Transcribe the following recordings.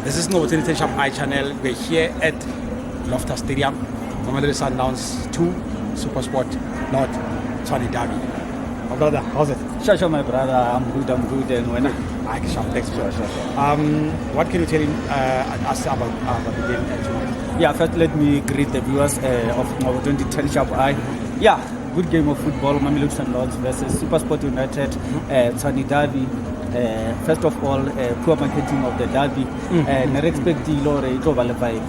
This is Mngqithi Tenshap I channel. We're here at Loftus Stadium. Mamelodi Sundowns 2, Supersport, not Tshwane Derby. My brother, how's it? Sure, my brother. I'm good. And when Thanks, sure. What can you tell us about the game tonight? Yeah, first let me greet the viewers of Mamelodi Tenshap I. Yeah, good game of football. Mamelodi Sundowns versus Supersport United, Tshwane Derby. First of all, poor marketing of the derby.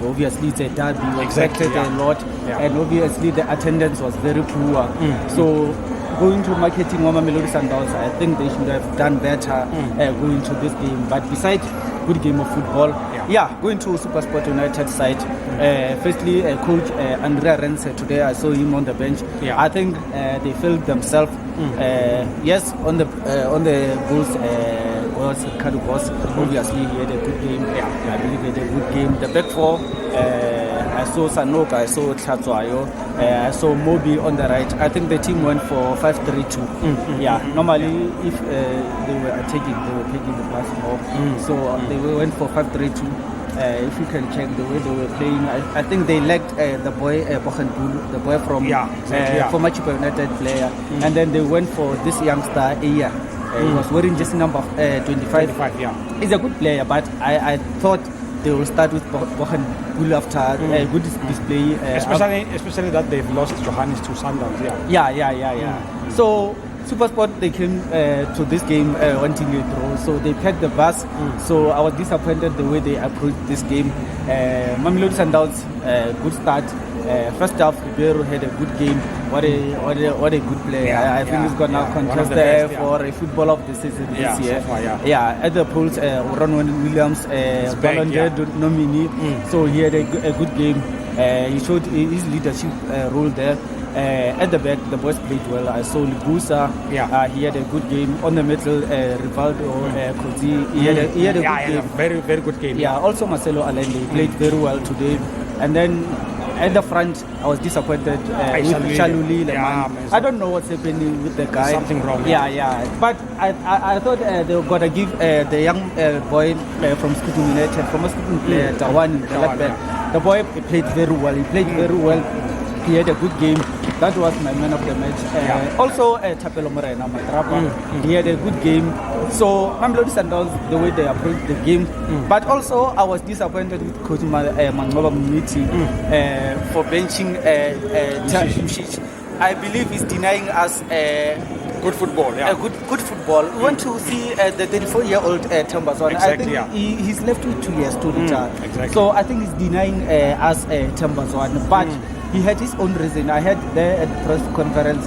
Obviously, it's a derby. We expected a lot, and obviously the attendance was very poor. So, going to marketing of Mamelodi Sundowns, I think they should have done better going to this game. But besides good game of football, going to Supersport United side. Firstly, coach Andrea Rense today, I saw him on the bench. I think they felt themselves. Yes, on the goals was Kadubos. Obviously, he had a good game. I believe he had a good game. The back four, I saw Sanoka, I saw Tlatswayo, I saw Mobi on the right. I think the team went for 5-3-2. Normally, if they were attacking, they were taking the pass more. So they went for 5-3-2. If you can check the way they were playing, I think they lacked the boy Bochenbulu, the boy from former Chipa United player, and then they went for this youngster Iya. He was wearing just number 25. He's a good player, but I thought they will start with Bochenbulu after a good display. Especially that they've lost Johannes to Sundowns. So Supersport, they came to this game wanting a draw, so they packed the bus. So I was disappointed the way they approached this game. Mamelodi Sundowns, good start. First half, Ribeiro had a good game. What a good player. I think he's gonna contest for a football of the season this year. So far, at the polls, Ronwen Williams, Ballon d'Or nominee. So he had a good game. He showed his leadership role there. At the back, the boys played well. I saw Ligusa. He had a good game. On the middle, Rivaldo, Kozi. He had a good game. Very, very good game. Also Marcelo Allende played very well today. And then at the front, I was disappointed with Shaluli. I don't know what's happening with the guy. Something wrong. But I thought they were gonna give the young boy from Skooting United, from a Skooting player, Tawan, the left back. The boy played very well. He had a good game. That was my man of the match. Also, Tapelo Morena Matrapa. He had a good game. So, Mamelodi Sundowns, the way they approached the game. But also, I was disappointed with Coach Mngqithi for benching Mshishi. I believe he's denying us good football. Good football. We want to see the 34-year-old Tambazwana. I think he's left with 2 years to retire. So, I think he's denying us Tambazwana. But he had his own reason. I heard there at the press conference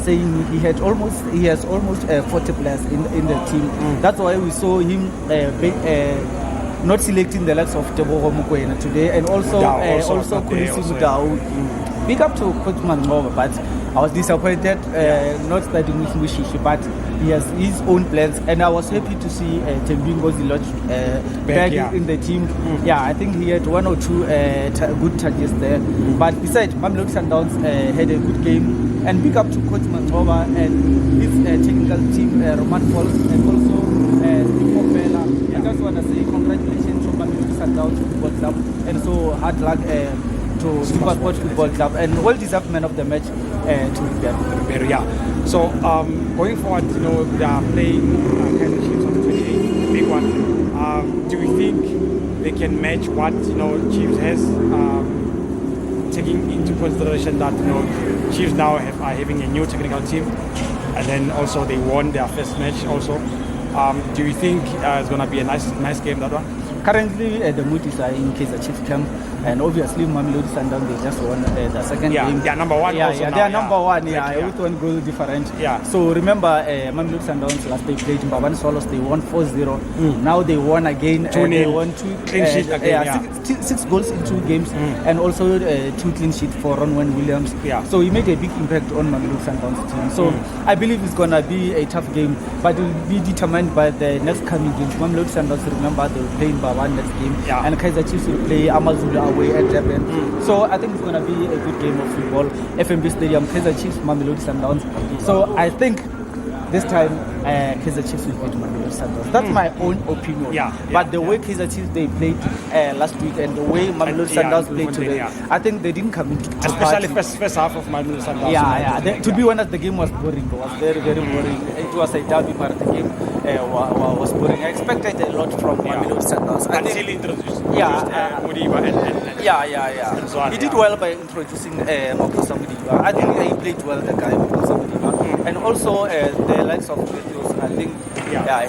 saying he has almost 40 players in the team. That's why we saw him not selecting the likes of Tebogo Mokoena today, and also Kulisi Mudau. Big up to Coach Mangova, but I was disappointed not starting with Mshishi, but he has his own plans, and I was happy to see Tembingo Zilot back in the team. I think he had one or two good touches there. But besides, Mamelodi Sundowns had a good game, and big up to Coach Mangova and his technical team, Roman Falls, and also Steve Mopela. I just want to say congratulations to Mamelodi Sundowns Football Club, and so hard luck to Supersport Football Club, and well-deserved man of the match to Ribeiro. So going forward, they are playing Kaizer Chiefs on the 28th, the big one. Do you think they can match what Chiefs has, taking into consideration that Chiefs now are having a new technical team, and then also they won their first match also. Do you think it's going to be a nice game, that one? Currently, the Moody's are in Kaizer Chiefs camp, and obviously Mamelodi Sundowns, they just won the second game. They are number one. They are number one. With one goal different. So remember, Mamelodi Sundowns last they played Mbabane Swallows, they won 4-0. Now they won again. They won clean sheet again. Six goals in 2 games, and also 2 clean sheets for Ronwen Williams. So he made a big impact on Mamelodi Sundowns team. So I believe it's gonna be a tough game, but it will be determined by the next coming games. Mamelodi Sundowns, remember, they will play in One next game, and Kaizer Chiefs will play Amazulu away at Durban. So I think it's going to be a good game of football. FNB Stadium, Kaizer Chiefs, Mamelodi Sundowns. So I think this time Kaizer Chiefs will beat Mamelodi Sundowns. That's my own opinion. But the way Kaizer Chiefs they played last week and the way Mamelodi Sundowns played today, I think they didn't come into especially first half of Mamelodi Sundowns. To be honest, the game was boring. It was very boring. It was a derby, but the game was boring. I expected a lot from Mamelodi Sundowns. Until introduced Mudiba and so on. He did well by introducing Makosa Mudiba. I think he played well, the guy Makosa Mudiba. And also the likes of Letios, I think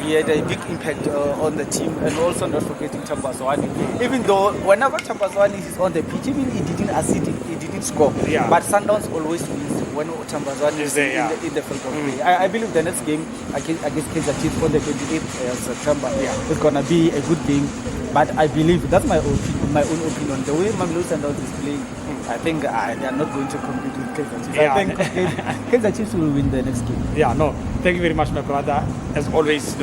he had a big impact on the team. And also not forgetting Tambazwani. Even though whenever Tambazwani is on the pitch, even he didn't assist, he didn't score. But Sundowns always wins when Tambazwani is in the field of play. I believe the next game against Kaizer Chiefs on the 28th of September is going to be a good game. But I believe, that's my own opinion, the way Mamelodi Sundowns is playing, I think they are not going to compete with Kaizer Chiefs. I think Kaizer Chiefs will win the next game. Thank you very much, my brother. As always,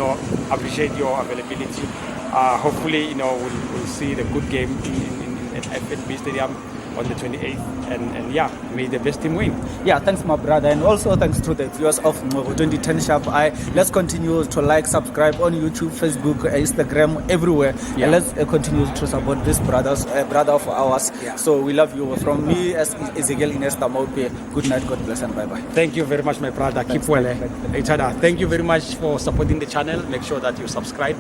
appreciate your availability. Hopefully, we'll see the good game in FNB Stadium on the 28th, and may the best team win. Thanks my brother, and also thanks to the viewers of 2010 Sharp. Let's continue to like, subscribe on YouTube, Facebook, Instagram, everywhere, and let's continue to support this brother of ours. So we love you. From me as Ezekiel Inesta Maupe, good night, God bless, and bye bye. Thank you very much, my brother. Keep well, each other. Thank you very much for supporting the channel. Make sure that you subscribe,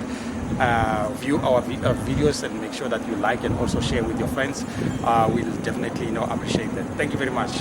view our videos, and make sure that you like and also share with your friends. We'll definitely appreciate that. Thank you very much.